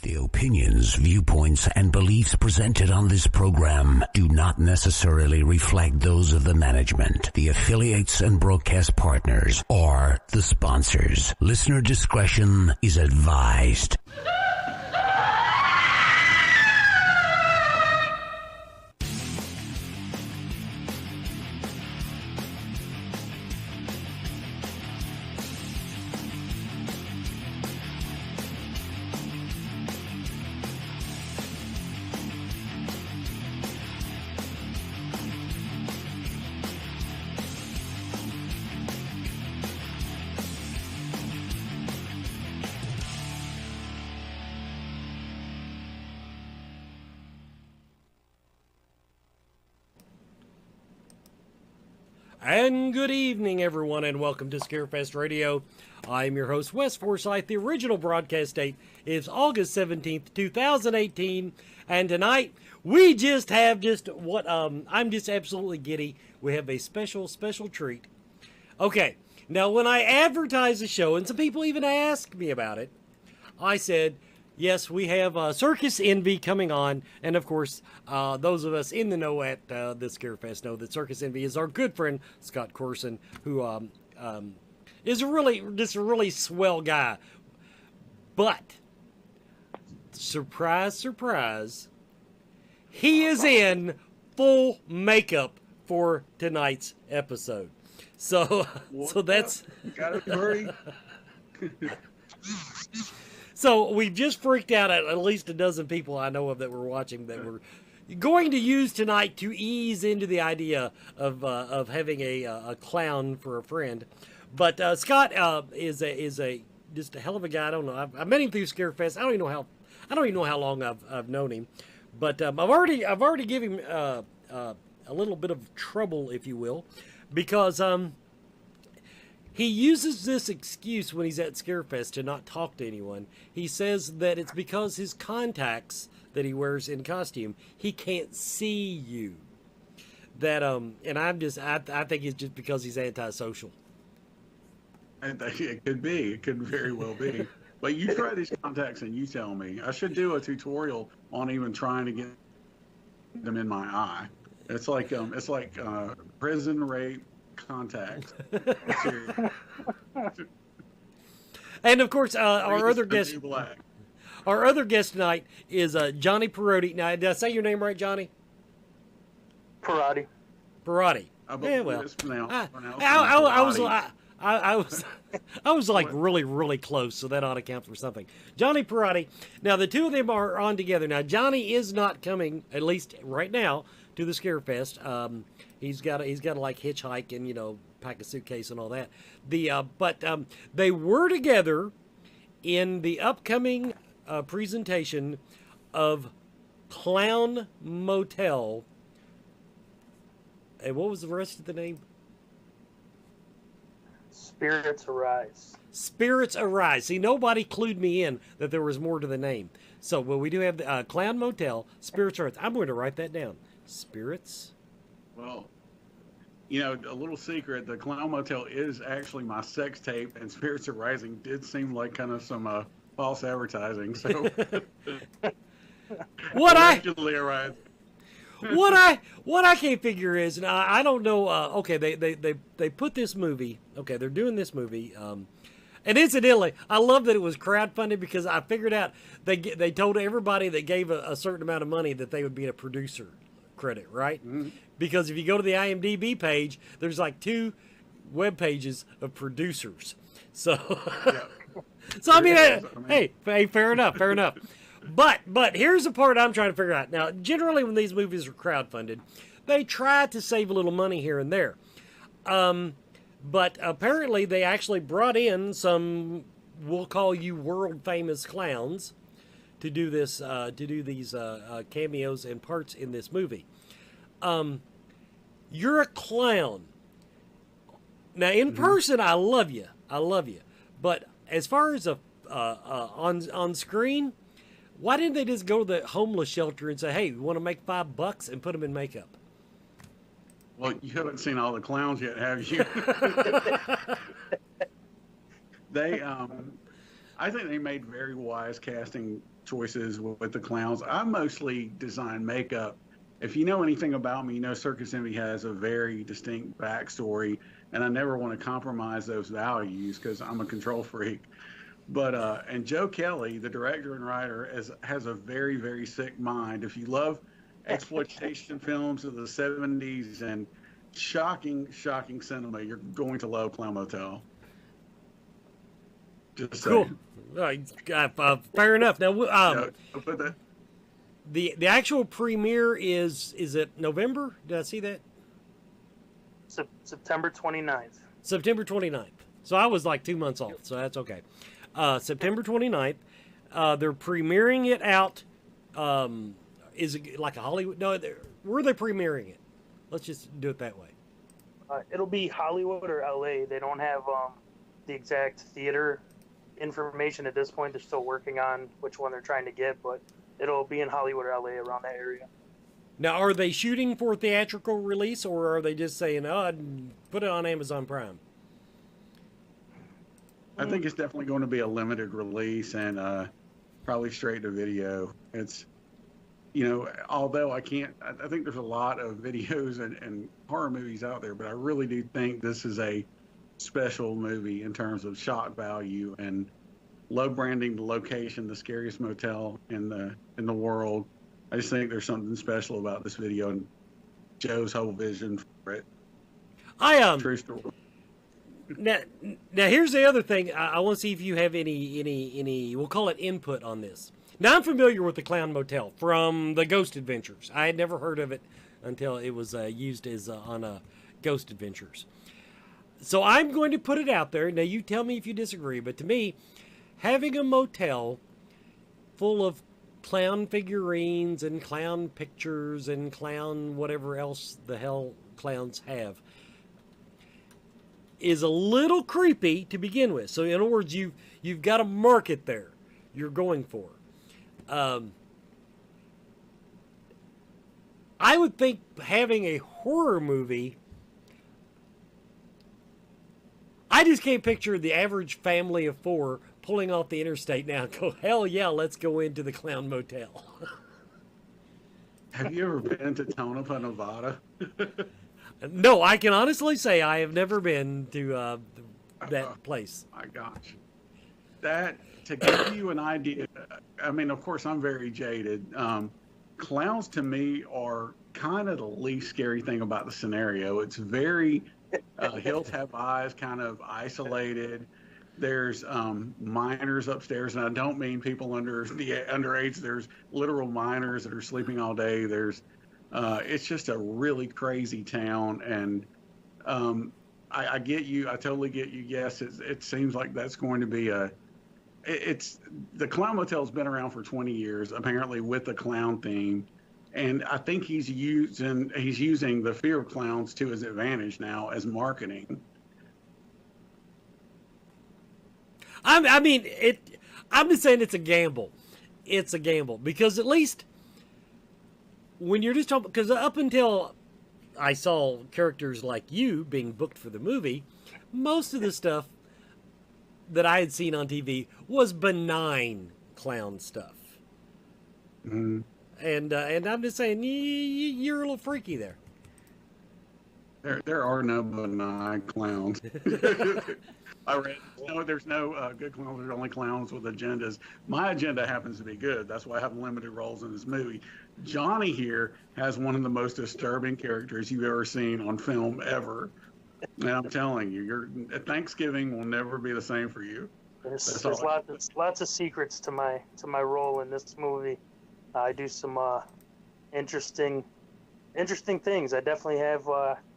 The opinions, viewpoints, and beliefs presented on this program do not necessarily reflect those of the management, the affiliates and broadcast partners, or the sponsors. Listener discretion is advised. And good evening, everyone, and welcome to Scarefest Radio. I'm your host, Wes Forsythe. The original broadcast date is August 17th, 2018, and tonight we just have I'm just absolutely giddy. We have a special treat. Okay, now when I advertise the show, and some people even asked me about it, I said, yes, we have Circus Envy coming on, and of course, those of us in the know at the Scarefest know that Circus Envy is our good friend Scott Corson, who is a really swell guy. But surprise, surprise, he is in full makeup for tonight's episode. So that's got it, Birdie. So we just freaked out at least a dozen people I know of that were watching that were going to use tonight to ease into the idea of having a clown for a friend. But Scott is just a hell of a guy. I don't know. I met him through Scarefest. I don't even know how long I've known him. But I've already given him a little bit of trouble, if you will, because he uses this excuse when he's at Scarefest to not talk to anyone. He says that it's because his contacts that he wears in costume, he can't see you. That and I think it's just because he's antisocial. I think it could be. It could very well be. But you try these contacts and you tell me. I should do a tutorial on even trying to get them in my eye. It's like prison rape contacts. And of course, our other guest tonight is Johnny Perotti. Now, did I say your name right, Johnny? Perotti. Yeah, well, I was like really close, so that ought to count for something. Johnny Perotti. Now, the two of them are on together. Now, Johnny is not coming, at least right now, to the Scarefest. He's got to like hitchhike and pack a suitcase and all that. But they were together in the upcoming presentation of Clown Motel. And what was the rest of the name? Spirits Arise. Spirits Arise. See, nobody clued me in that there was more to the name. So, we do have the Clown Motel, Spirits Arise. I'm going to write that down. Spirits. Well, a little secret, the Clown Motel is actually my sex tape, and Spirits Arising did seem like kind of some false advertising. So, what I can't figure is, and I don't know. Okay, they put this movie. Okay, they're doing this movie. And incidentally, I love that it was crowdfunded because I figured out they told everybody that gave a certain amount of money that they would be a producer credit, right? Mm-hmm. Because if you go to the IMDb page, there's like 2 web pages of producers. So, so I mean, hey, fair enough. But here's the part I'm trying to figure out. Now, generally when these movies are crowdfunded, they try to save a little money here and there. But apparently they actually brought in some, we'll call you world famous clowns to do this, these cameos and parts in this movie. You're a clown. Now in person, I love you. But as far as on screen, why didn't they just go to the homeless shelter and say, "Hey, you want to make $5 and put them in makeup"? Well, you haven't seen all the clowns yet, have you? I think they made very wise casting choices with the clowns. I mostly design makeup. If you know anything about me, you know Circus Envy has a very distinct backstory, and I never want to compromise those values because I'm a control freak. But and Joe Kelly, the director and writer, has a very, very sick mind. If you love exploitation films of the '70s and shocking, shocking cinema, you're going to love Clown Motel. Just Cool. saying. Fair enough. Now, But that, the actual premiere is it November? Did I see that? September 29th. September 29th. So I was like 2 months off, so that's okay. September 29th. They're premiering it out. Is it like a Hollywood? No, where are they premiering it? Let's just do it that way. It'll be Hollywood or LA. They don't have the exact theater information at this point. They're still working on which one they're trying to get, but it'll be in Hollywood or LA, around that area. Now, are they shooting for theatrical release, or are they just saying, "Oh, put it on Amazon Prime"? I think it's definitely going to be a limited release and probably straight to video. It's, you know, although I think there's a lot of videos and horror movies out there, but I really do think this is a special movie in terms of shock value and low branding the location, the scariest motel in the world. I just think there's something special about this video and Joe's whole vision for it. True story. Now here's the other thing. I want to see if you have any we'll call it input on this. Now, I'm familiar with the Clown Motel from the Ghost Adventures. I had never heard of it until it was used as on Ghost Adventures. So I'm going to put it out there. Now, you tell me if you disagree, but to me, having a motel full of clown figurines and clown pictures and clown whatever else the hell clowns have is a little creepy to begin with. So in other words, you've got a market there you're going for. I would think having a horror movie, I just can't picture the average family of four pulling off the interstate now and go, hell yeah, let's go into the Clown Motel. Have you ever been to Tonopah, Nevada? No, I can honestly say I have never been to that place. My gosh. That, to give you an idea, I mean, of course, I'm very jaded. Clowns, to me, are kind of the least scary thing about the scenario. It's very hills have eyes, kind of isolated. There's minors upstairs, and I don't mean people under the underage. There's literal minors that are sleeping all day. There's it's just a really crazy town, and I get you. I totally get you. Yes, it seems like that's going to be it's the Clown Motel's been around for 20 years, apparently with the clown theme, and I think he's using the fear of clowns to his advantage now as marketing. I mean, I'm just saying it's a gamble. It's a gamble because at least when you're just talking, because up until I saw characters like you being booked for the movie, most of the stuff that I had seen on TV was benign clown stuff. Mm-hmm. And I'm just saying you're a little freaky there. There are no benign clowns. I read there's no good clowns. There's only clowns with agendas. My agenda happens to be good. That's why I have limited roles in this movie. Johnny here has one of the most disturbing characters you've ever seen on film ever. And I'm telling you, your Thanksgiving will never be the same for you. There's lots of secrets to my role in this movie. I do some interesting things. I definitely have.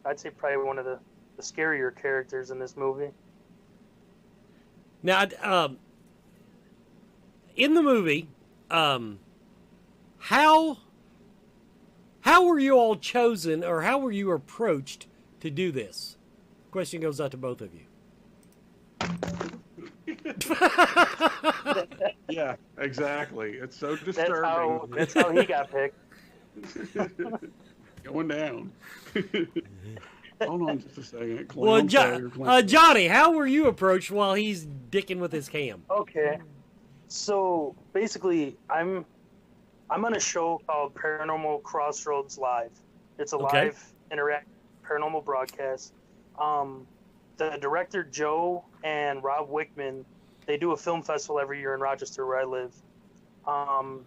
I'd say probably one of the scarier characters in this movie. Now, in the movie, how were you all chosen, or how were you approached to do this? Question goes out to both of you. Yeah, exactly. It's so disturbing. That's how he got picked. Going down. Hold on just a second. Well, Johnny, how were you approached while he's dicking with his cam? Okay. So basically, I'm on a show called Paranormal Crossroads Live. It's a Okay. live interactive paranormal broadcast. The director Joe and Rob Wickman, they do a film festival every year in Rochester where I live.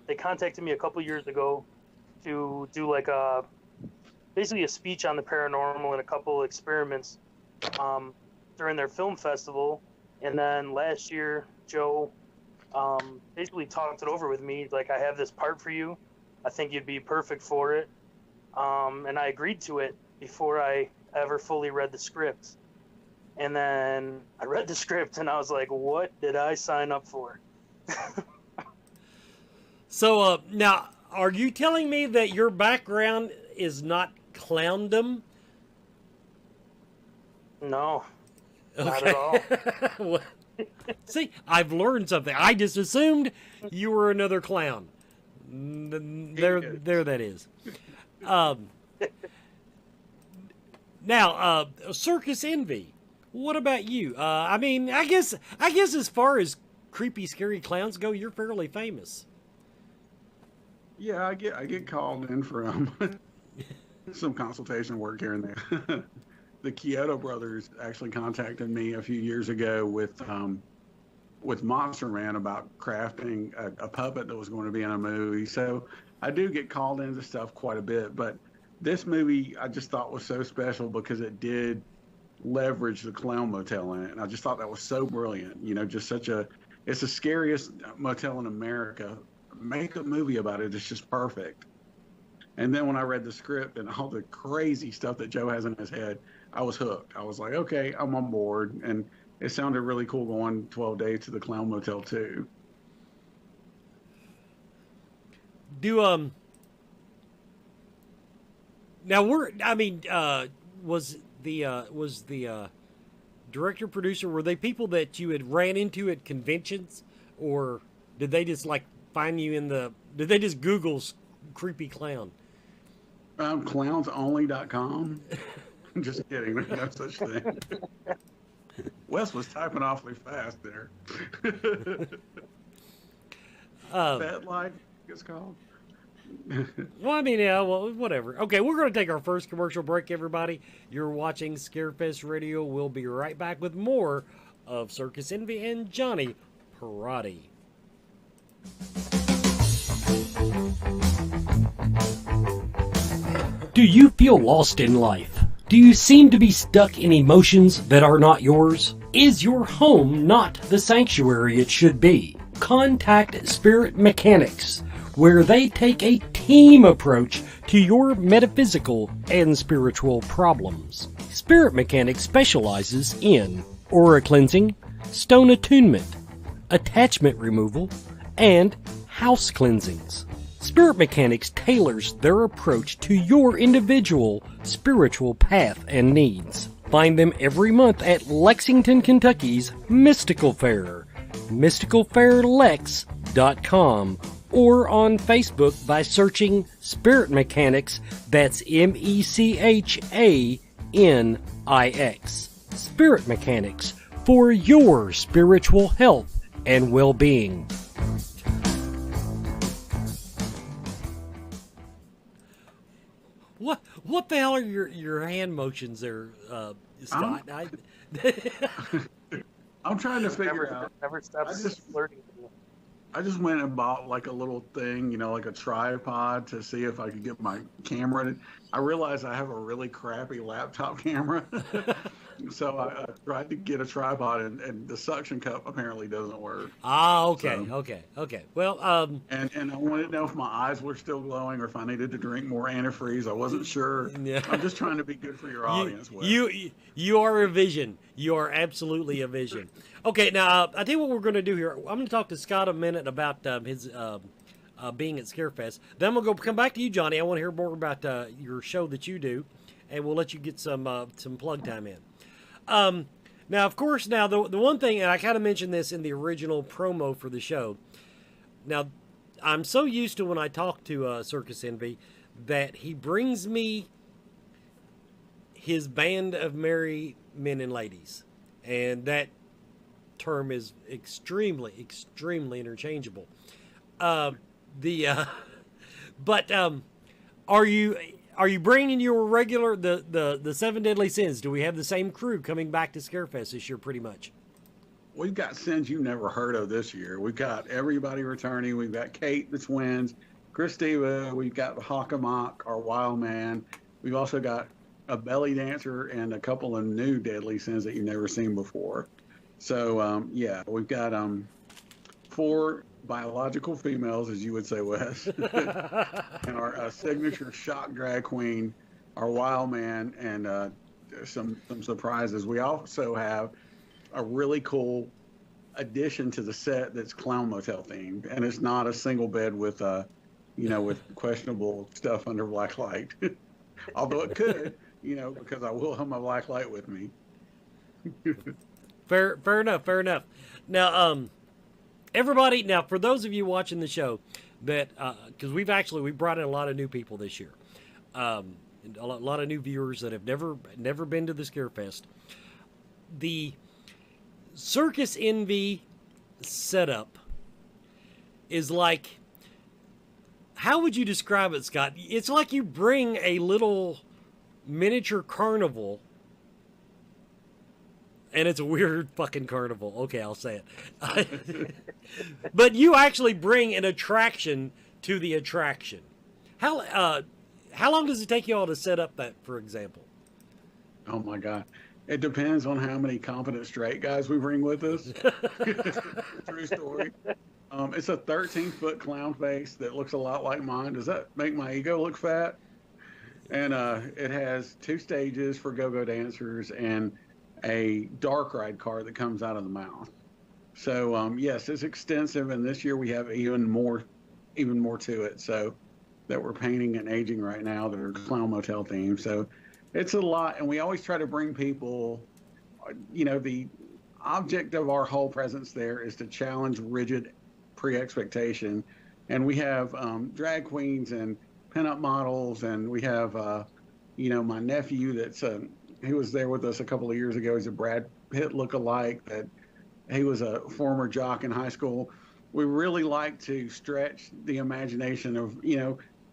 They contacted me a couple years ago to do like basically a speech on the paranormal and a couple experiments during their film festival. And then last year, Joe basically talked it over with me. Like, I have this part for you. I think you'd be perfect for it. And I agreed to it before I ever fully read the script. And then I read the script and I was like, what did I sign up for? So now, are you telling me that your background is not clowndom? No, not at all. Well, see, I've learned something. I just assumed you were another clown. There that is. Now, Circus Envy. What about you? I mean, I guess as far as creepy, scary clowns go, you're fairly famous. Yeah, I get called in for some consultation work here and there. The Kyoto brothers actually contacted me a few years ago with Monster Man about crafting a puppet that was going to be in a movie. So I do get called into stuff quite a bit, but this movie I just thought was so special because it did leverage the clown motel in it, and I just thought that was so brilliant. You know, just it's the scariest motel in America. Make a movie about it. It's just perfect. And then when I read the script and all the crazy stuff that Joe has in his head, I was hooked. I was like, okay, I'm on board. And it sounded really cool going 12 days to the Clown Motel too. Now was the director producer, were they people that you had ran into at conventions, or did they just like find you did they just Google creepy clown? Clownsonly.com. Just kidding. There's no such thing. Wes was typing awfully fast there. Fat Life, it's called. Well, I mean, yeah, well, whatever. Okay, we're going to take our first commercial break, everybody. You're watching Scarefest Radio. We'll be right back with more of Circus Envy and Johnny Parati. Do you feel lost in life? Do you seem to be stuck in emotions that are not yours? Is your home not the sanctuary it should be? Contact Spirit Mechanics, where they take a team approach to your metaphysical and spiritual problems. Spirit Mechanics specializes in aura cleansing, stone attunement, attachment removal, and house cleansings. Spirit Mechanics tailors their approach to your individual spiritual path and needs. Find them every month at Lexington, Kentucky's Mystical Fair, mysticalfairlex.com, or on Facebook by searching Spirit Mechanics, that's MECHANIX. Spirit Mechanics, for your spiritual health and well-being. What the hell are your hand motions there, Scott? I'm trying to figure it out. Never stops flirting with you. I just went and bought like a little thing, like a tripod to see if I could get my camera in it. I realized I have a really crappy laptop camera. So I tried to get a tripod and the suction cup apparently doesn't work. Ah, okay, So- okay. Well, And I wanted to know if my eyes were still glowing or if I needed to drink more antifreeze. I wasn't sure. Yeah. I'm just trying to be good for your audience. Wes. you are a vision. You are absolutely a vision. Okay, now I tell you what we're going to do here. I'm going to talk to Scott a minute about his being at Scarefest. Then I'm going to come back to you, Johnny. I want to hear more about your show that you do, and we'll let you get some plug time in. Now, of course, the one thing, and I kind of mentioned this in the original promo for the show. Now, I'm so used to when I talk to Circus Envy that he brings me his band of merry men and ladies, and that term is extremely, extremely interchangeable. Uh, the but are you bringing your regular the Seven Deadly Sins? Do we have the same crew coming back to Scarefest this year, pretty much? We've got sins you've never heard of this year. We've got everybody returning. We've got Kate, the twins, Christiva. We've got Hockamock, our wild man. We've also got a belly dancer and a couple of new deadly sins that you've never seen before. So, yeah, we've got 4 biological females, as you would say, Wes, and our signature shock drag queen, our wild man, and some surprises. We also have a really cool addition to the set that's clown motel themed, and it's not a single bed with with questionable stuff under black light. Although it could, because I will have my black light with me. Fair enough. Now, everybody, now for those of you watching the show, that because we brought in a lot of new people this year, a lot of new viewers that have never been to the Scarefest. The Circus Envy setup is like, how would you describe it, Scott? It's like you bring a little miniature carnival, and it's a weird fucking carnival. Okay, I'll say it. But you actually bring an attraction to the attraction. How long does it take you all to set up that, for example? Oh my God. It depends on how many competent straight guys we bring with us. True story. It's a 13-foot clown face that looks a lot like mine. Does that make my ego look fat? And it has 2 stages for go-go dancers and a dark ride car that comes out of the mouth. So yes, it's extensive, and this year we have even more to it. So that we're painting and aging right now that are clown motel themed. So it's a lot, and we always try to bring people. The object of our whole presence there is to challenge rigid pre-expectation, and we have drag queens and pinup models, and we have my nephew that's he was there with us a couple of years ago. He's a Brad Pitt look-alike. That he was a former jock in high school. We really like to stretch the imagination of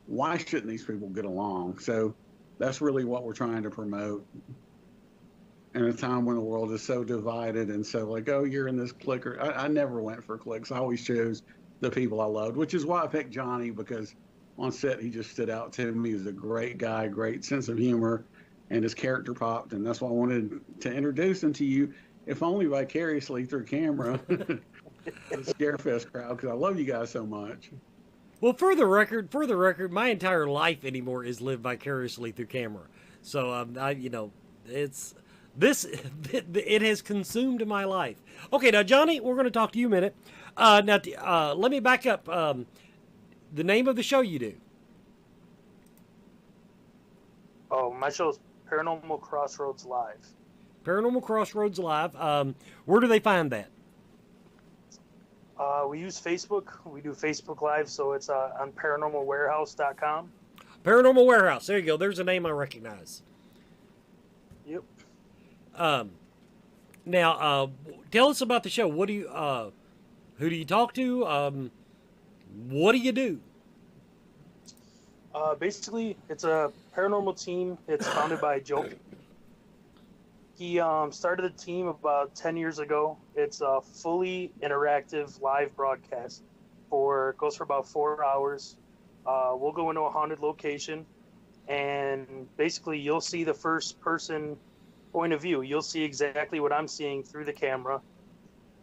why shouldn't these people get along? So that's really what we're trying to promote in a time when the world is so divided and so like, oh, you're in this clique. I never went for cliques. I always chose the people I loved, which is why I picked Johnny, because on set he just stood out to me. He was a great guy, great sense of humor, and his character popped, and that's why I wanted to introduce him to you, if only vicariously through camera, the Scarefest crowd, because I love you guys so much. Well, for the record, my entire life anymore is lived vicariously through camera. So, it has consumed my life. Okay, now, Johnny, we're going to talk to you a minute. Let me back up. The name of the show you do. Oh, my show is Paranormal Crossroads Live. Paranormal Crossroads Live. Where do they find that? We use Facebook. We do Facebook Live, so it's on paranormalwarehouse.com. Paranormal Warehouse. There you go. There's a name I recognize. Yep. Now, tell us about the show. What do you, who do you talk to? What do you do? Basically, it's a paranormal team. It's founded by Joe. He started the team about 10 years ago. It's a fully interactive live broadcast. Goes for about 4 hours. We'll go into a haunted location, and basically you'll see the first person point of view. You'll see exactly what I'm seeing through the camera,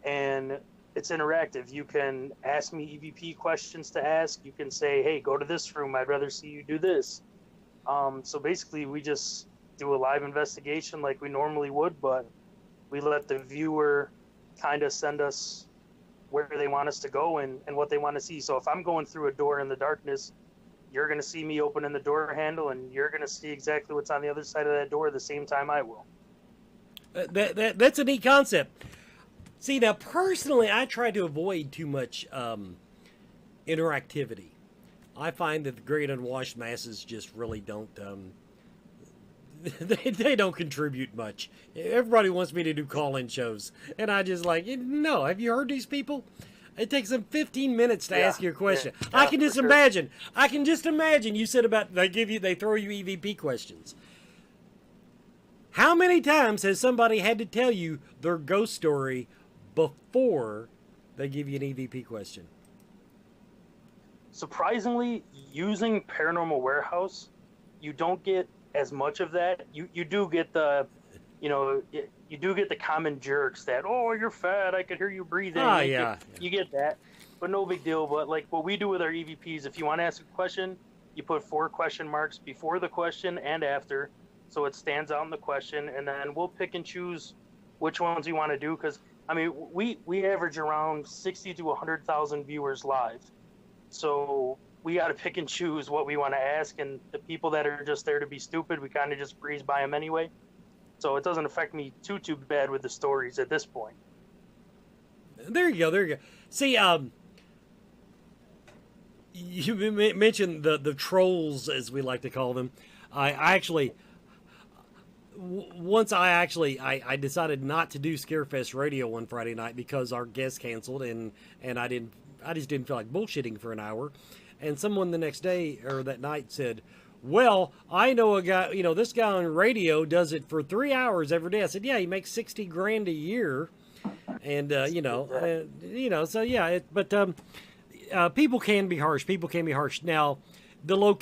and it's interactive. You can ask me EVP questions to ask. You can say, hey, go to this room. I'd rather see you do this. So basically we just do a live investigation like we normally would, but we let the viewer kind of send us where they want us to go and what they want to see. So if I'm going through a door in the darkness, you're going to see me opening the door handle, and you're going to see exactly what's on the other side of that door at the same time I will. That's a neat concept. See, now personally, I try to avoid too much interactivity. I find that the great unwashed masses just really don't. they don't contribute much. Everybody wants me to do call-in shows, and I just like, no. Have you heard these people? It takes them 15 minutes to ask you a question. Yeah, I can just imagine. I can just imagine. You said about they throw you EVP questions. How many times has somebody had to tell you their ghost story before they give you an EVP question? Surprisingly, using Paranormal Warehouse, you don't get as much of that. You do get the, you do get the common jerks that, oh, you're fat, I could hear you breathing. You get that, but no big deal. But like what we do with our EVPs, if you want to ask a question, you put 4 question marks before the question and after, so it stands out in the question, and then we'll pick and choose which ones we want to do. Because I mean, we average around 60 to 100,000 viewers live, so we got to pick and choose what we want to ask, and the people that are just there to be stupid, we kind of just breeze by them anyway. So it doesn't affect me too bad with the stories at this point. There you go. See, you mentioned the trolls, as we like to call them. I decided not to do Scarefest Radio one Friday night because our guest canceled, and I just didn't feel like bullshitting for an hour. And someone the next day or that night said, well, I know a guy, this guy on radio does it for 3 hours every day. I said, yeah, he makes $60,000 a year. And, so yeah, but people can be harsh. Now, do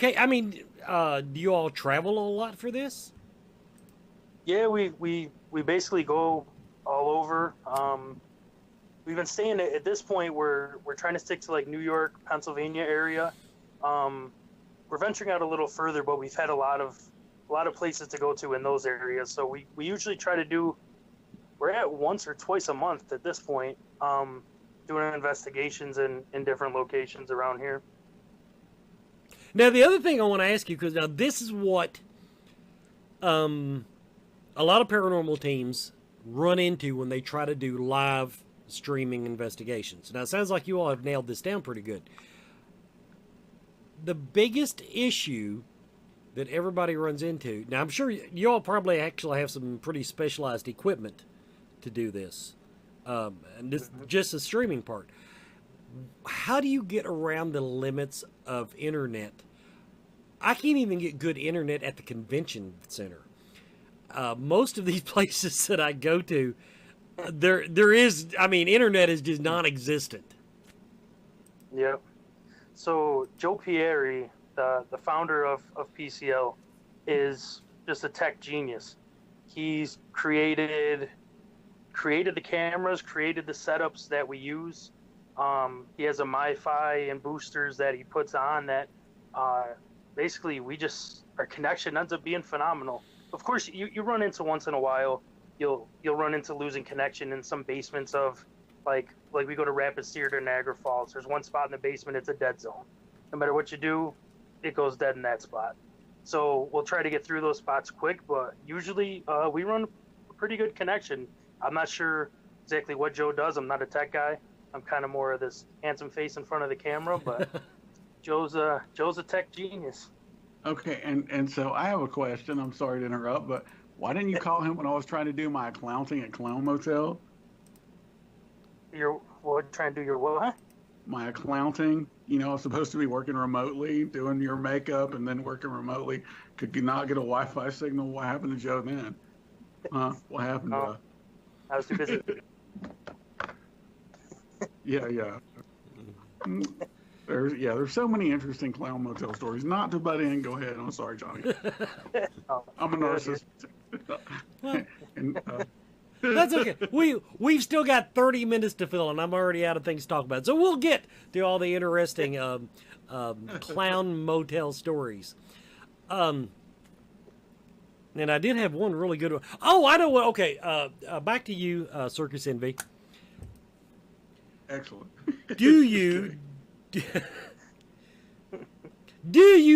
you all travel a lot for this? Yeah, we basically go all over. We've been staying at this point. We're trying to stick to like New York, Pennsylvania area. We're venturing out a little further, but we've had a lot of places to go to in those areas. So we usually try to do. We're at once or twice a month at this point, doing investigations in different locations around here. Now, the other thing I want to ask you, because now this is what a lot of paranormal teams run into when they try to do live streaming investigations. Now, it sounds like you all have nailed this down pretty good. The biggest issue that everybody runs into, now I'm sure you all probably actually have some pretty specialized equipment to do this, and this, just the streaming part. How do you get around the limits of internet? I can't even get good internet at the convention center. Most of these places that I go to, there is, internet is just non-existent. Yep. So Joe Pieri, the founder of PCL, is just a tech genius. He's created the cameras, created the setups that we use. He has a MiFi and boosters that he puts on that basically our connection ends up being phenomenal. Of course, you run into once in a while, you'll run into losing connection in some basements of like we go to Rapid Cedar, Niagara Falls. There's one spot in the basement, it's a dead zone. No matter what you do, it goes dead in that spot. So we'll try to get through those spots quick, but usually we run a pretty good connection. I'm not sure exactly what Joe does. I'm not a tech guy. I'm kind of more of this handsome face in front of the camera, but Joe's a tech genius. Okay, and so I have a question. I'm sorry to interrupt, but why didn't you call him when I was trying to do my accounting at Clown Motel? Trying to do your what? My accounting. I was supposed to be working remotely, doing your makeup, and then working remotely. Could not get a Wi-Fi signal. What happened to Joe then? What happened to us? I was too busy. Yeah. There's so many interesting Clown Motel stories. Not to butt in. Go ahead. I'm sorry, Johnny. I'm a narcissist. That's okay. We've still got 30 minutes to fill, and I'm already out of things to talk about. So we'll get to all the interesting Clown Motel stories. And I did have one really good one. Oh, I know what. Okay, back to you, Circus Envy. Excellent. Do you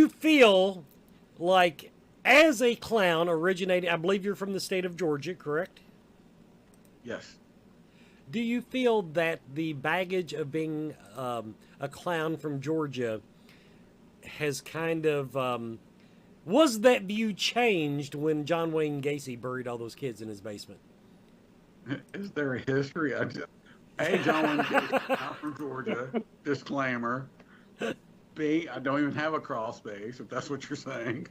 feel like, as a clown originating, I believe you're from the state of Georgia, correct? Yes. Do you feel that the baggage of being a clown from Georgia has kind of Was that view changed when John Wayne Gacy buried all those kids in his basement? Is there a history? A, John Wayne Gacy, not from Georgia. Disclaimer. B, I don't even have a crawl space, if that's what you're saying.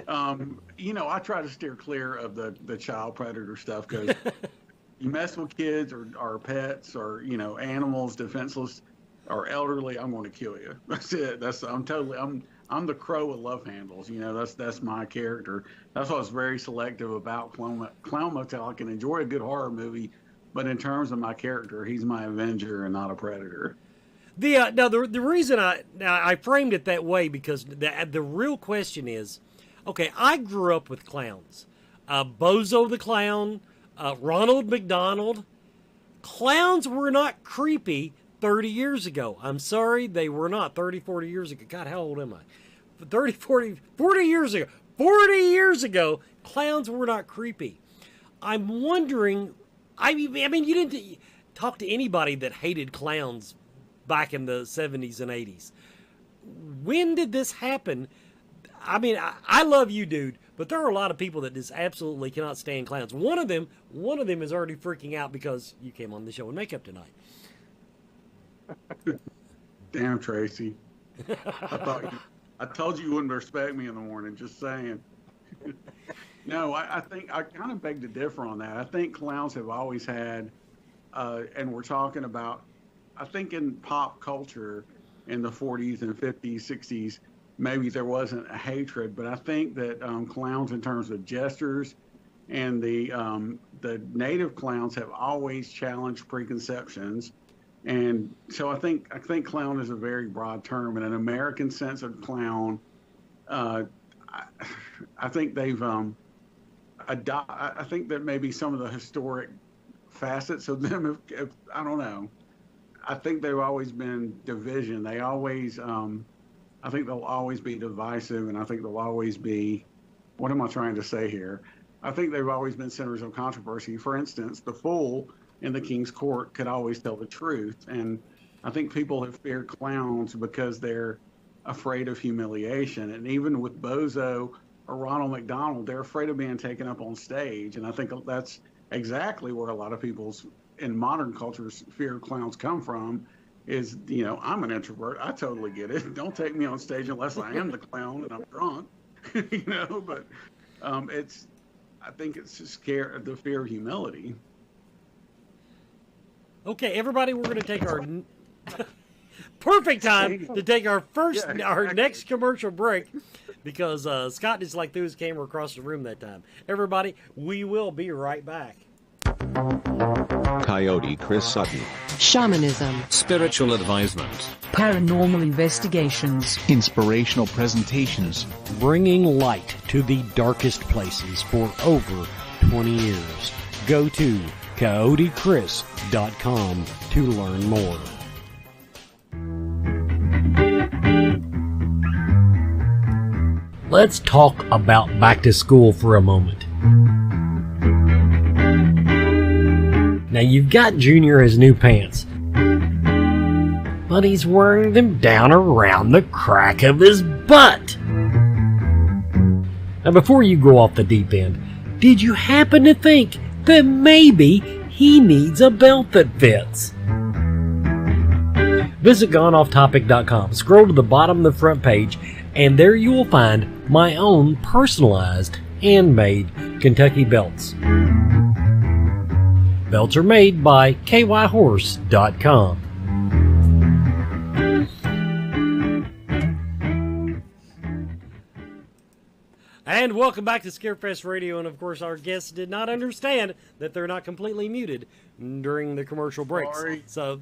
I try to steer clear of the child predator stuff because you mess with kids or pets or, animals, defenseless or elderly, I'm going to kill you. That's it. I'm the crow with love handles. That's my character. That's why I was very selective about Clown Motel. I can enjoy a good horror movie, but in terms of my character, he's my avenger and not a predator. The reason I framed it that way because the real question is, okay, I grew up with clowns, Bozo the Clown, Ronald McDonald. Clowns were not creepy 30 years ago. I'm sorry, they were not 30, 40 years ago. God, how old am I? 30, 40 years ago. 40 years ago, clowns were not creepy. I'm wondering, I mean, you didn't talk to anybody that hated clowns back in the 70s and 80s. When did this happen? I mean, I love you, dude, but there are a lot of people that just absolutely cannot stand clowns. One of them is already freaking out because you came on the show in makeup tonight. Damn, Tracy. I told you wouldn't respect me in the morning, just saying. No, I think I kind of beg to differ on that. I think clowns have always had, and we're talking about, I think in pop culture in the 40s and 50s, 60s, maybe there wasn't a hatred, but I think that clowns in terms of gestures and the native clowns have always challenged preconceptions. And so I think clown is a very broad term. In an American sense of clown, I think they've I think that maybe some of the historic facets of them have I don't know. I think they've always been division. They always, I think they'll always be divisive, and I think they'll always be, what am I trying to say here? I think they've always been centers of controversy. For instance, the fool in the king's court could always tell the truth, and I think people have feared clowns because they're afraid of humiliation. And even with Bozo or Ronald McDonald, they're afraid of being taken up on stage, and I think that's exactly where a lot of people's in modern culture's fear of clowns come from is, I'm an introvert. I totally get it. Don't take me on stage unless I am the clown and I'm drunk, but I think it's just the fear of humility. Okay, everybody, we're going to take our perfect time to take our next commercial break because Scott just threw his camera across the room that time. Everybody, we will be right back. Coyote Chris Sutton. Shamanism. Spiritual advisement. Paranormal investigations. Inspirational presentations. Bringing light to the darkest places for over 20 years. Go to CoyoteChris.com to learn more. Let's talk about back to school for a moment. Now you've got Junior his new pants, but he's wearing them down around the crack of his butt. Now before you go off the deep end, did you happen to think that maybe he needs a belt that fits? Visit GoneOffTopic.com, scroll to the bottom of the front page, and there you will find my own personalized handmade Kentucky belts. Belts are made by KYHorse.com. And welcome back to Scarefest Radio. And of course, our guests did not understand that they're not completely muted during the commercial breaks. Sorry. So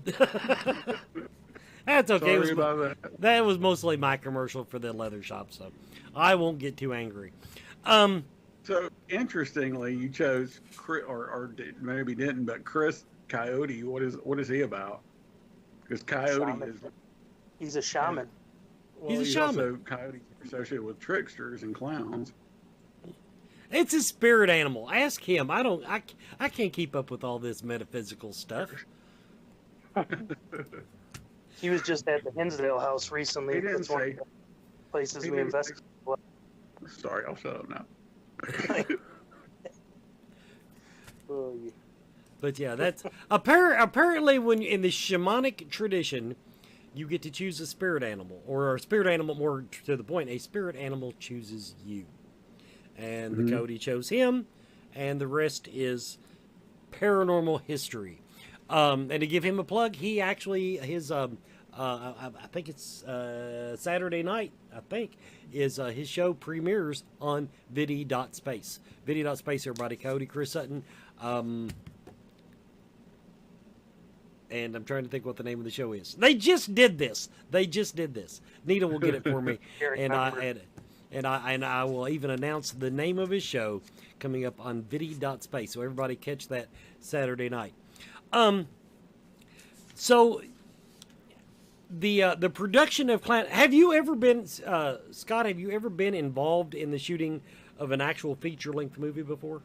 that's okay. Sorry about that. That was mostly my commercial for the leather shop, so I won't get too angry. So interestingly, you chose or maybe didn't, but Chris Coyote. What is he about? Because Coyote he's a shaman. He's a shaman. Also, Coyote's associated with tricksters and clowns. It's a spirit animal. Ask him. I can't keep up with all this metaphysical stuff. He was just at the Hinsdale house recently. He didn't It's one of say. the places He we didn't invested. Sorry, I'll shut up now. Oh, yeah. But yeah, that's apparently when in the shamanic tradition, you get to choose a spirit animal, or a spirit animal, more to the point, a spirit animal chooses you. And the Cody chose him, and the rest is paranormal history. And to give him a plug, he actually I think it's Saturday night. I think is his show premieres on Vidi.space. Vidi.space, everybody. Cody, Chris Sutton. And I'm trying to think what the name of the show is. They just did this. Nita will get it for me, and I will even announce the name of his show coming up on Vidi.space. So everybody catch that Saturday night. So the production of Clown. Have you ever been, Scott? Have you ever been involved in the shooting of an actual feature-length movie before?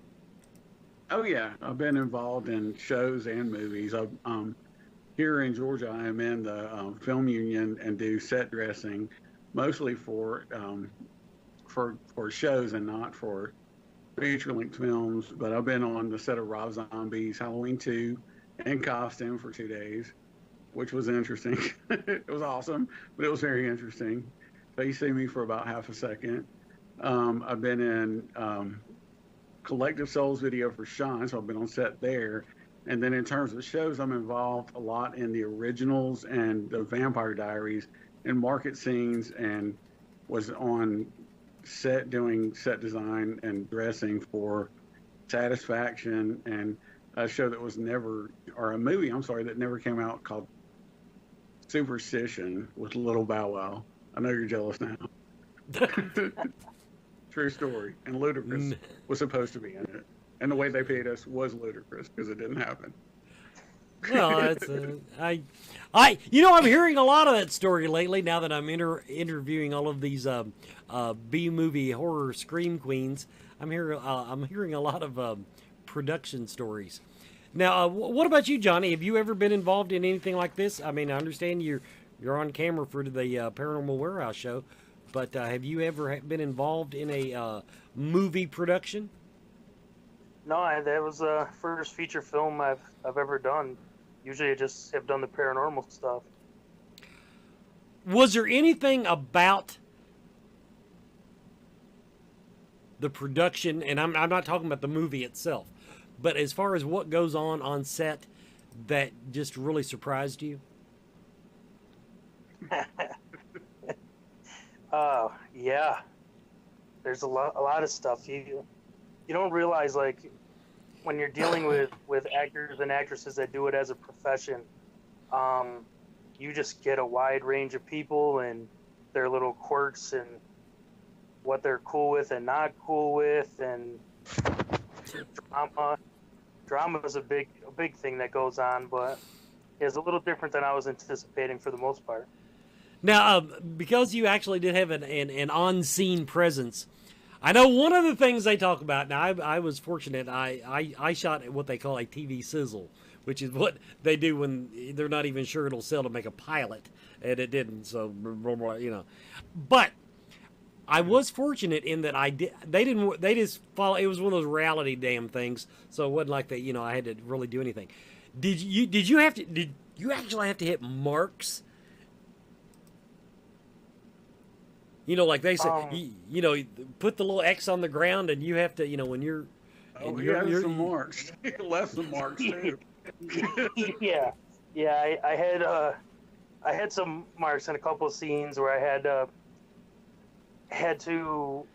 Oh yeah, I've been involved in shows and movies. Here in Georgia, I am in the film union and do set dressing, mostly for shows and not for feature-length films. But I've been on the set of Rob Zombie's Halloween 2 in costume for 2 days, which was interesting. It was awesome, but it was very interesting. So you see me for about half a second. I've been in Collective Souls video for Sean, so I've been on set there. And then in terms of shows, I'm involved a lot in the originals and the Vampire Diaries and market scenes, and was on set doing set design and dressing for Satisfaction and a show that was never, or a movie, I'm sorry, that never came out called Superstition with Little Bow Wow. I know you're jealous now. True story. And Ludacris was supposed to be in it. And the way they paid us was ludicrous because it didn't happen. Well, that's I'm hearing a lot of that story lately. Now that I'm interviewing all of these B-movie horror scream queens, I'm hearing a lot of production stories. Now, what about you, Johnny? Have you ever been involved in anything like this? I mean, I understand you're on camera for the Paranormal Warehouse show, but have you ever been involved in a movie production? No, that was the first feature film I've ever done. Usually I just have done the paranormal stuff. Was there anything about the production, and I'm not talking about the movie itself, but as far as what goes on set, that just really surprised you? Yeah. There's a lot of stuff. You don't realize, like, when you're dealing with actors and actresses that do it as a profession, you just get a wide range of people and their little quirks and what they're cool with and not cool with, and drama is a big thing that goes on, but it's a little different than I was anticipating for the most part. Now, because you actually did have an on-scene presence, I know one of the things they talk about. Now, I was fortunate. I shot what they call a TV sizzle, which is what they do when they're not even sure it'll sell to make a pilot, and it didn't. So, you know, but I was fortunate in that they just follow. It was one of those reality damn things. So it wasn't like that. You know, I had to really do anything. Did you actually have to hit marks? You know, like they say, you know, put the little X on the ground, and you have to, you know, when you're. Oh, you're some marks. Left some marks too. Yeah. I had some marks in a couple of scenes where I had to.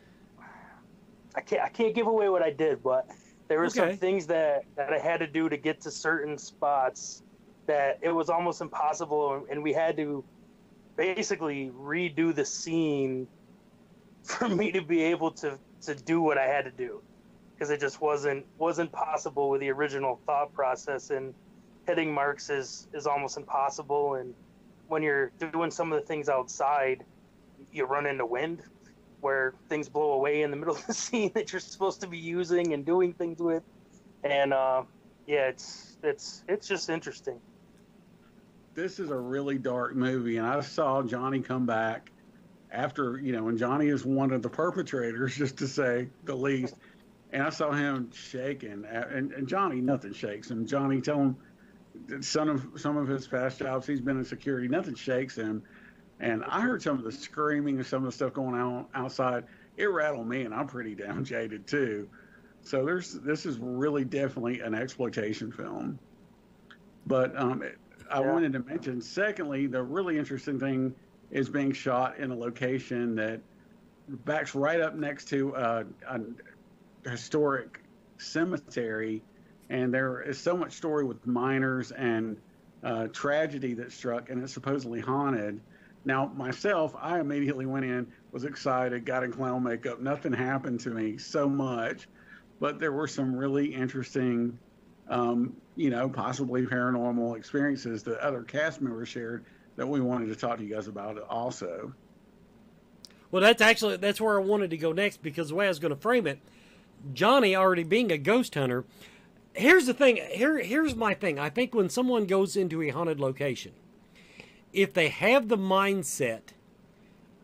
I can't give away what I did, but there were some things that I had to do to get to certain spots that it was almost impossible, and we had to basically redo the scene for me to be able to do what I had to do, because it just wasn't possible with the original thought process, and hitting marks is almost impossible. And when you're doing some of the things outside, you run into wind where things blow away in the middle of the scene that you're supposed to be using and doing things with, and it's just interesting. This is a really dark movie, and I saw Johnny come back after, and Johnny is one of the perpetrators, just to say the least. And I saw him shaking, and Johnny, nothing shakes him. Johnny, tell him, some of his past jobs, he's been in security, nothing shakes him. And I heard some of the screaming and some of the stuff going on outside. It rattled me, and I'm pretty damn jaded too. So this is really definitely an exploitation film. But I wanted to mention, secondly, the really interesting thing is being shot in a location that backs right up next to a historic cemetery, and there is so much story with miners and tragedy that struck, and it's supposedly haunted. Now, myself, I immediately went in, was excited, got in clown makeup. Nothing happened to me so much, but there were some really interesting, possibly paranormal experiences that other cast members shared that we wanted to talk to you guys about also. Well, that's where I wanted to go next, because the way I was going to frame it, Johnny already being a ghost hunter, here's the thing. Here's my thing. I think when someone goes into a haunted location, if they have the mindset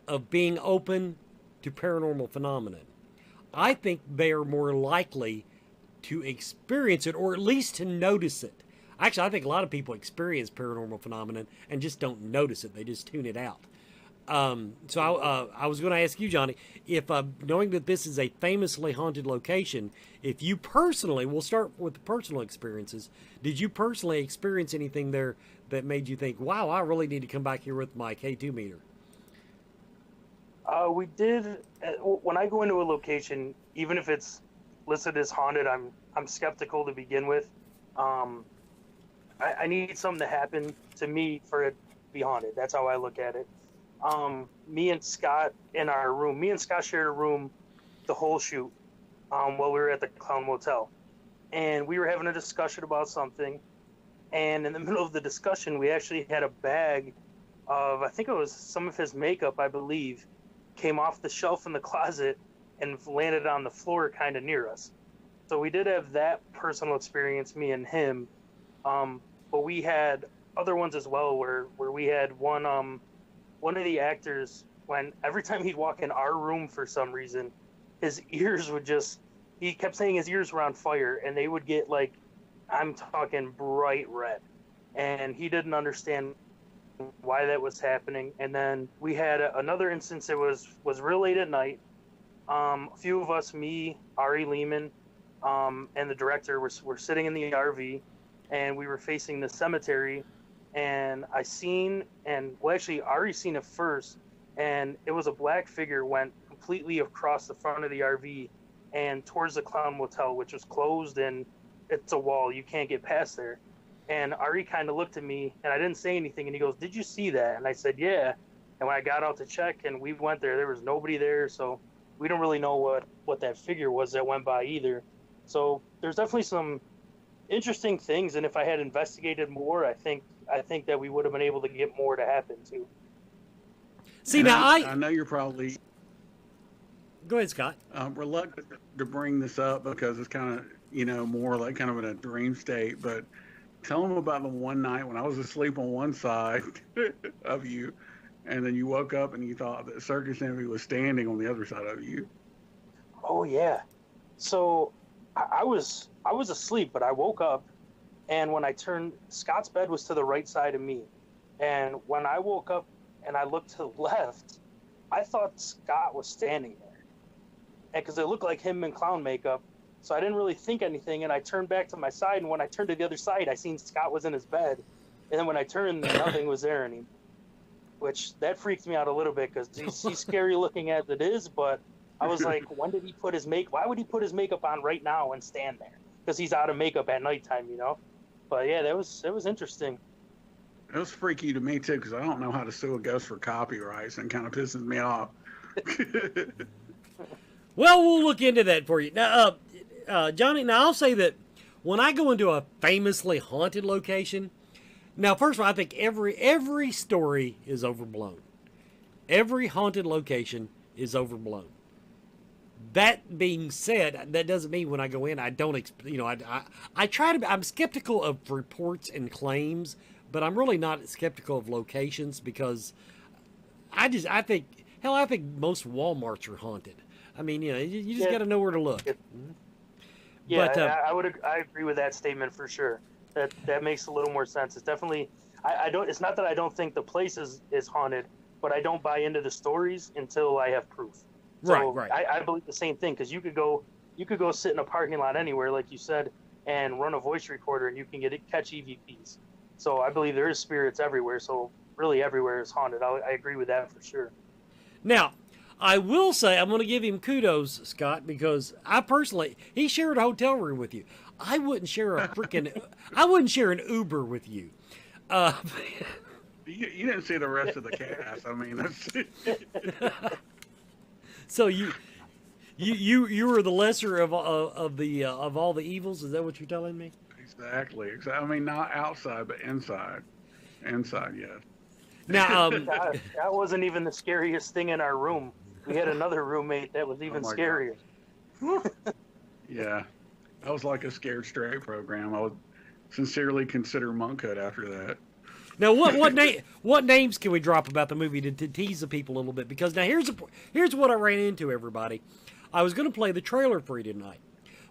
of being open to paranormal phenomenon, I think they are more likely to experience it, or at least to notice it. Actually, I think a lot of people experience paranormal phenomenon and just don't notice it. They just tune it out. So I was going to ask you, Johnny, if knowing that this is a famously haunted location, if you personally, we'll start with the personal experiences, did you personally experience anything there that made you think, wow, I really need to come back here with my K2 meter? We did. When I go into a location, even if it's listed as haunted, I'm skeptical to begin with. I need something to happen to me for it to be haunted. That's how I look at it. Me and Scott shared a room the whole shoot while we were at the Clown Motel. And we were having a discussion about something. And in the middle of the discussion, we actually had a bag of, I think it was some of his makeup, I believe, came off the shelf in the closet and landed on the floor kind of near us. So we did have that personal experience, me and him. But we had other ones as well where we had one of the actors, when every time he'd walk in our room for some reason, his ears would he kept saying his ears were on fire, and they would get like, I'm talking bright red. And he didn't understand why that was happening. And then we had another instance that was real late at night. A few of us, me, Ari Lehman, and the director were sitting in the RV, and we were facing the cemetery. And Ari seen it first, and it was a black figure went completely across the front of the RV and towards the Clown Motel, which was closed, and it's a wall. You can't get past there. And Ari kind of looked at me, and I didn't say anything, and he goes, "Did you see that?" And I said, "Yeah." And when I got out to check and we went there was nobody there, so we don't really know what that figure was that went by either. So there's definitely some interesting things, and if I had investigated more, I think that we would have been able to get more to happen too. See, now I know you're probably, go ahead, Scott. Reluctant to bring this up because it's kind of, more like kind of in a dream state, but tell them about the one night when I was asleep on one side of you, and then you woke up and you thought that Circus Envy was standing on the other side of you. Oh yeah. So I was asleep, but I woke up, and when I turned, Scott's bed was to the right side of me. And when I woke up and I looked to the left, I thought Scott was standing there. And because it looked like him in clown makeup, so I didn't really think anything, and I turned back to my side, and when I turned to the other side, I seen Scott was in his bed. And then when I turned, nothing was there anymore. Which, that freaked me out a little bit, because he's scary looking as it is, but I was like, when did he put his why would he put his makeup on right now and stand there? Because he's out of makeup at nighttime, But yeah, that was interesting. It was freaky to me too, because I don't know how to sue a ghost for copyrights, and kind of pisses me off. Well, we'll look into that for you. Now, Johnny, I'll say that when I go into a famously haunted location, now, first of all, I think every story is overblown. Every haunted location is overblown. That being said, that doesn't mean when I go in, I don't, I try to, I'm skeptical of reports and claims, but I'm really not skeptical of locations, because I think, Hell, I think most Walmarts are haunted. I mean, you just got to know where to look. Yeah, But, I agree with that statement for sure. That makes a little more sense. It's definitely I don't. It's not that I don't think the place is haunted, but I don't buy into the stories until I have proof. So right. I believe the same thing, because you could go sit in a parking lot anywhere, like you said, and run a voice recorder, and you can catch EVPs. So I believe there is spirits everywhere. So really, everywhere is haunted. I agree with that for sure. Now, I will say I'm going to give him kudos, Scott, because he shared a hotel room with you. I wouldn't share I wouldn't share an Uber with you. You didn't see the rest of the cast. I mean, that's... So you were the lesser of all the evils. Is that what you're telling me? Exactly. I mean, not outside, but inside. Inside, yes. Now, that wasn't even the scariest thing in our room. We had another roommate that was even scarier. Yeah, that was like a scared straight program. I would sincerely consider monkhood after that. Now, what names can we drop about the movie to tease the people a little bit? Because now here's what I ran into, everybody. I was going to play the trailer for you tonight.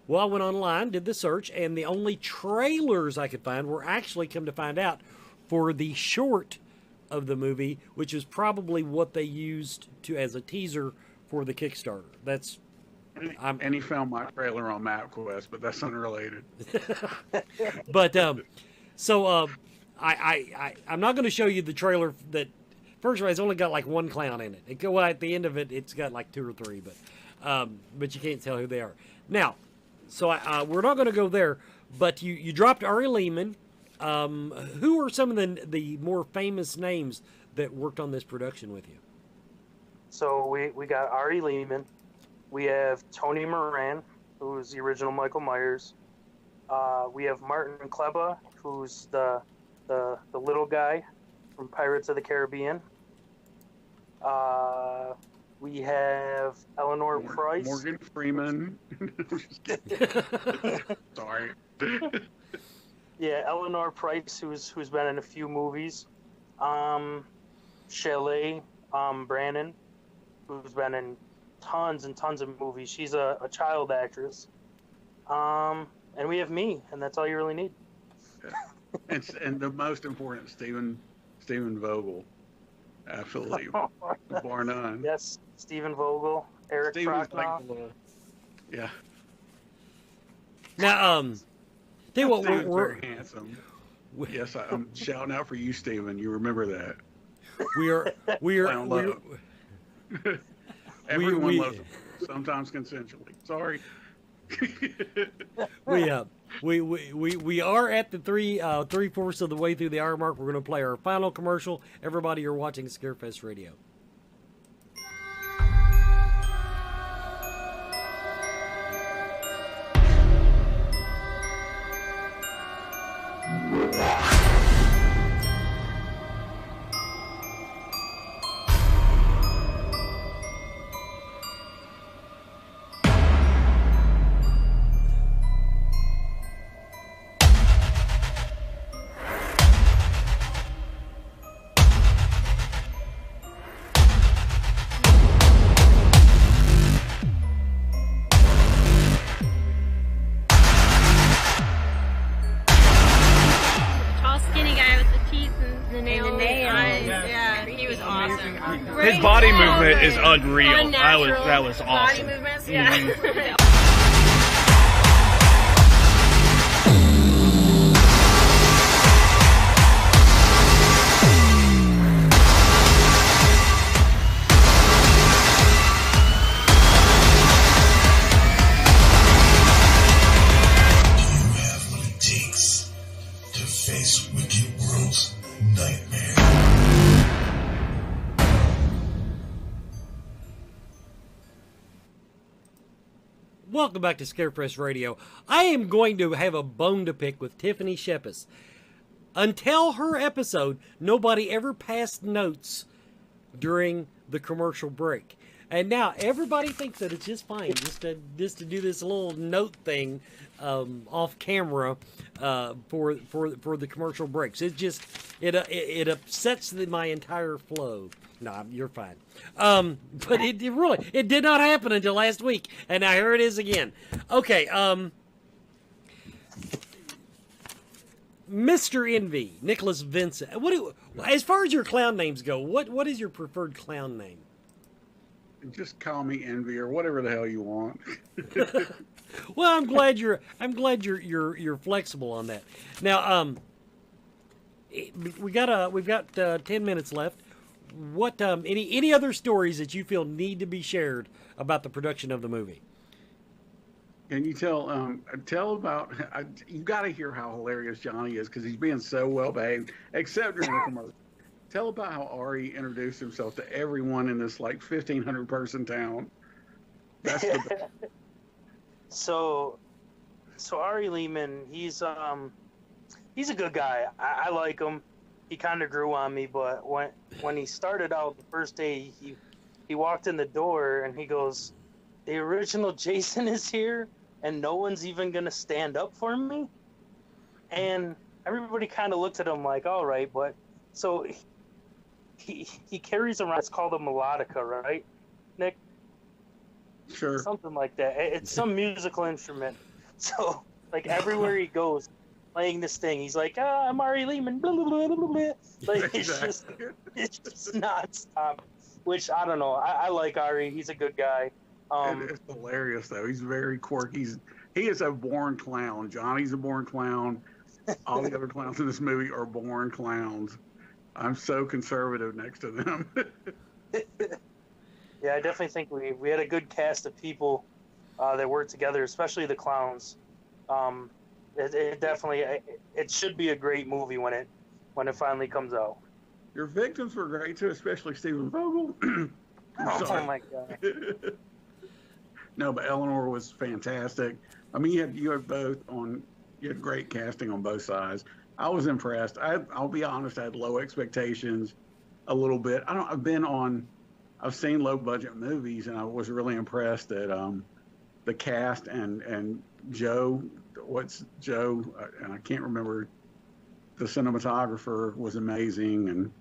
Well, I went online, did the search, and the only trailers I could find were actually, come to find out, for the short of the movie, which is probably what they used as a teaser for the Kickstarter. And he found my trailer on MapQuest, but that's unrelated. But I'm not going to show you the trailer. That first of all, it's only got like one clown in it. At the end of it, it's got like 2 or 3, but you can't tell who they are. Now, so we're not going to go there. But you dropped Ari Lehman. Who are some of the more famous names that worked on this production with you? So we got Ari Lehman. We have Tony Moran, who's the original Michael Myers. We have Martin Kleba, who's the little guy from Pirates of the Caribbean. We have Eleanor Price. Morgan Freeman. Sorry. Yeah, Eleanor Price, who's been in a few movies. Shelley Brannon, who's been in tons and tons of movies. She's a child actress. And we have me, and that's all you really need. Yeah. And the most important, Stephen Vogel. Absolutely. Bar none. Yes, Stephen Vogel, Eric Prochnow. Yeah. Now, tell you what, Steven's we're very handsome. Yes, I'm shouting out for you, Stephen. You remember that. Everyone loves him, sometimes consensually. Sorry. we are at the 3/4 of the way through the hour mark. We're going to play our final commercial. Everybody, you're watching Scarefest Radio. His body movement is unreal. That was awesome. Body movements, yeah. Mm-hmm. Welcome back to Scarefest Radio. I am going to have a bone to pick with Tiffany Shepis. Until her episode, nobody ever passed notes during the commercial break. And now everybody thinks that it's just fine, just to do this little note thing off camera for the commercial breaks. It upsets my entire flow. No, you're fine. But it really did not happen until last week, and now here it is again. Okay. Mr. Envy, Nicholas Vincent. As far as your clown names go, what is your preferred clown name? Just call me Envy or whatever the hell you want. Well, I'm glad you're flexible on that. Now, we've got 10 minutes left. What any other stories that you feel need to be shared about the production of the movie? Can you tell about? You got to hear how hilarious Johnny is because he's being so well behaved, except during the commercial. Tell about how Ari introduced himself to everyone in this like 1,500 person town. That's the best. So Ari Lehman, he's a good guy. I like him. He kind of grew on me, but when he started out the first day, he walked in the door and he goes, "The original Jason is here, and no one's even gonna stand up for me." And everybody kind of looked at him like, "All right," but so he carries around. It's called a melodica, right, Nick? Sure. Something like that. It's some musical instrument. So like everywhere he goes, playing this thing, he's like, "I'm Ari Lehman." Blah, blah, blah, blah, blah. Like it's just nonstop. Which I don't know. I like Ari. He's a good guy. It's hilarious though. He's very quirky. He is a born clown. Johnny's a born clown. All the other clowns in this movie are born clowns. I'm so conservative next to them. Yeah, I definitely think we had a good cast of people that worked together, especially the clowns. It definitely it should be a great movie when it finally comes out. Your victims were great too, especially Stephen Vogel. Oh my god. No, but Eleanor was fantastic. I mean, you had great casting on both sides. I was impressed. I'll be honest, I had low expectations a little bit. I've seen low budget movies, and I was really impressed at the cast and Joe. What's Joe? And I can't remember. The cinematographer was amazing, and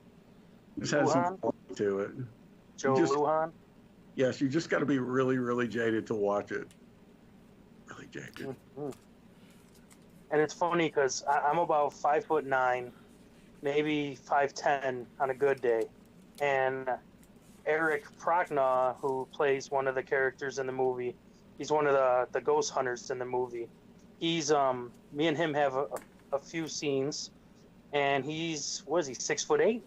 just had some quality to it. Joe Lujan? Yes, you just got to be really, really jaded to watch it. Really jaded. Mm-hmm. And it's funny because I'm about 5'9", maybe 5'10" on a good day, and Eric Prochnow, who plays one of the characters in the movie, he's one of the ghost hunters in the movie. He's me and him have a few scenes, and he's 6'8"?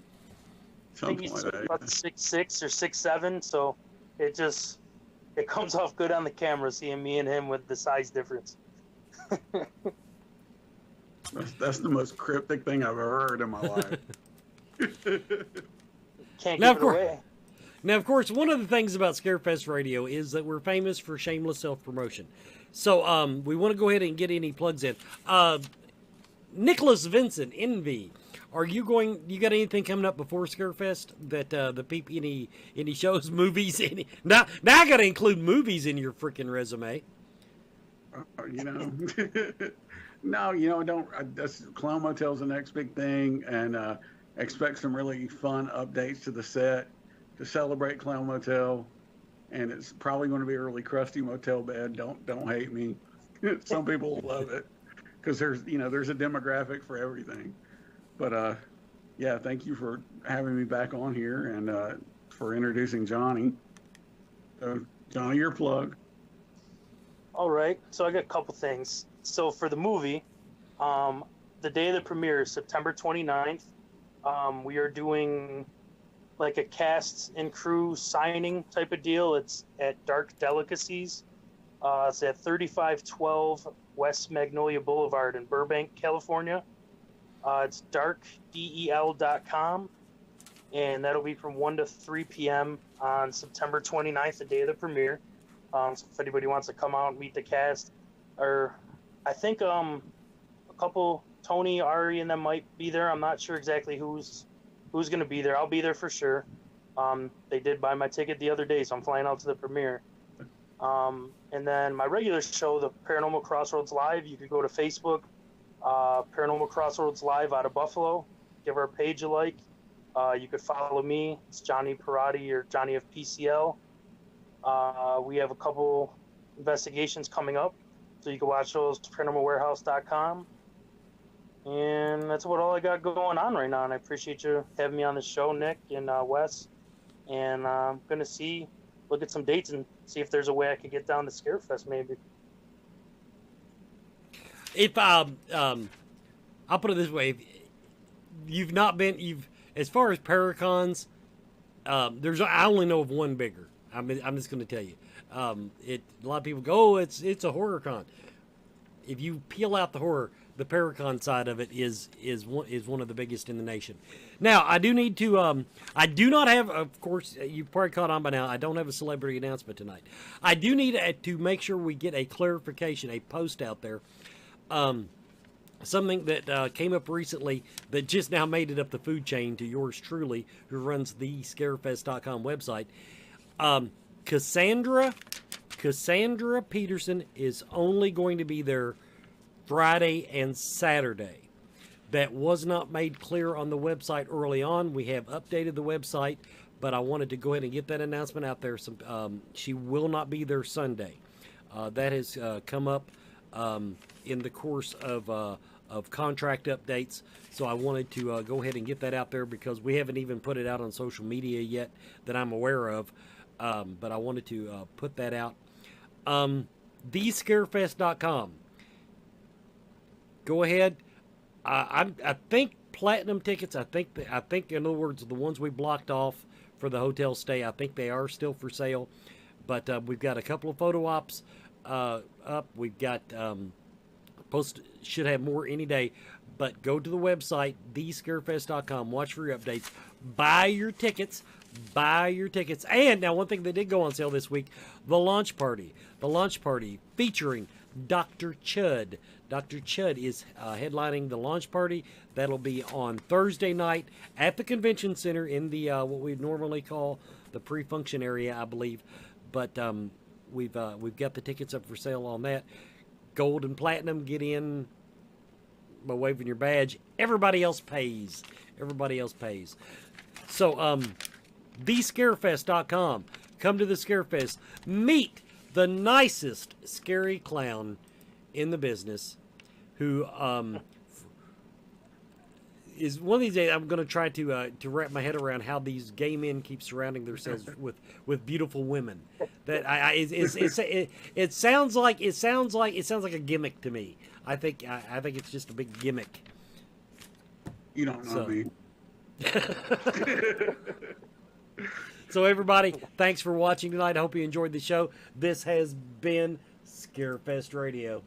I think he's about 6'6" or 6'7", so it comes off good on the camera seeing me and him with the size difference. That's the most cryptic thing I've ever heard in my life. Can't give it away. Now, of course, one of the things about Scarefest Radio is that we're famous for shameless self-promotion. So we want to go ahead and get any plugs in. Nicholas Vincent, Envy. You got anything coming up before Scarefest that the people, any shows, movies, now I got to include movies in your freaking resume. No, I don't. That's Clown Motel's the next big thing, and expect some really fun updates to the set to celebrate Clown Motel. And it's probably going to be a really crusty motel bed. Don't hate me. Some people love it because there's a demographic for everything. But yeah, thank you for having me back on here and for introducing Johnny. So Johnny, your plug. All right, so I got a couple things. So for the movie, the day of the premiere is September 29th. We are doing like a cast and crew signing type of deal. It's at Dark Delicacies. It's at 3512 West Magnolia Boulevard in Burbank, California. It's darkdel.com, and that'll be from 1 to 3 p.m. on September 29th, the day of the premiere. So if anybody wants to come out and meet the cast, or I think a couple, Tony, Ari, and them might be there. I'm not sure exactly who's going to be there. I'll be there for sure. They did buy my ticket the other day, so I'm flying out to the premiere. And then my regular show, the Paranormal Crossroads Live, you could go to Facebook, Paranormal Crossroads Live out of Buffalo. Give our page a like. You could follow me. It's Johnny Parati or Johnny of PCL. We have a couple investigations coming up, so you can watch those paranormalwarehouse.com. And that's about all I got going on right now. And I appreciate you having me on the show, Nick and Wes. And I'm going to look at some dates and see if there's a way I could get down to Scarefest maybe. If I'll put it this way, as far as Paracons, I only know of one bigger. I'm just going to tell you. A lot of people go, oh, it's a horror con. If you peel out the horror, the Paracon side of it is one of the biggest in the nation. Now, I do need to. I do not have, of course, you've probably caught on by now. I don't have a celebrity announcement tonight. I do need to make sure we get a clarification, a post out there. Something that came up recently that just now made it up the food chain to yours truly, who runs the Scarefest.com website. Cassandra Peterson is only going to be there Friday and Saturday. That was not made clear on the website early on. We have updated the website, but I wanted to go ahead and get that announcement out there. She will not be there Sunday. That has come up in the course of contract updates, so I wanted to go ahead and get that out there because we haven't even put it out on social media yet that I'm aware of, but I wanted to put that out. TheScarefest.com. Go ahead. I think platinum tickets. I think in other words, the ones we blocked off for the hotel stay, I think they are still for sale. But we've got a couple of photo ops up. We've got should have more any day. But go to the website, TheScarefest.com. Watch for your updates. Buy your tickets. And now, one thing that did go on sale this week: the launch party. The launch party featuring Dr. Chud. Dr. Chud is headlining the launch party. That'll be on Thursday night at the convention center in the what we normally call the pre-function area, I believe. But we've got the tickets up for sale on that. Gold and platinum get in by waving your badge. Everybody else pays. So TheScarefest.com. Come to the Scarefest. Meet the nicest scary clown in the business, who is one of these days. I'm going to try to wrap my head around how these gay men keep surrounding themselves with beautiful women. That it sounds like a gimmick to me. I think it's just a big gimmick. You don't know me. So everybody, thanks for watching tonight. I hope you enjoyed the show. This has been Scarefest Radio.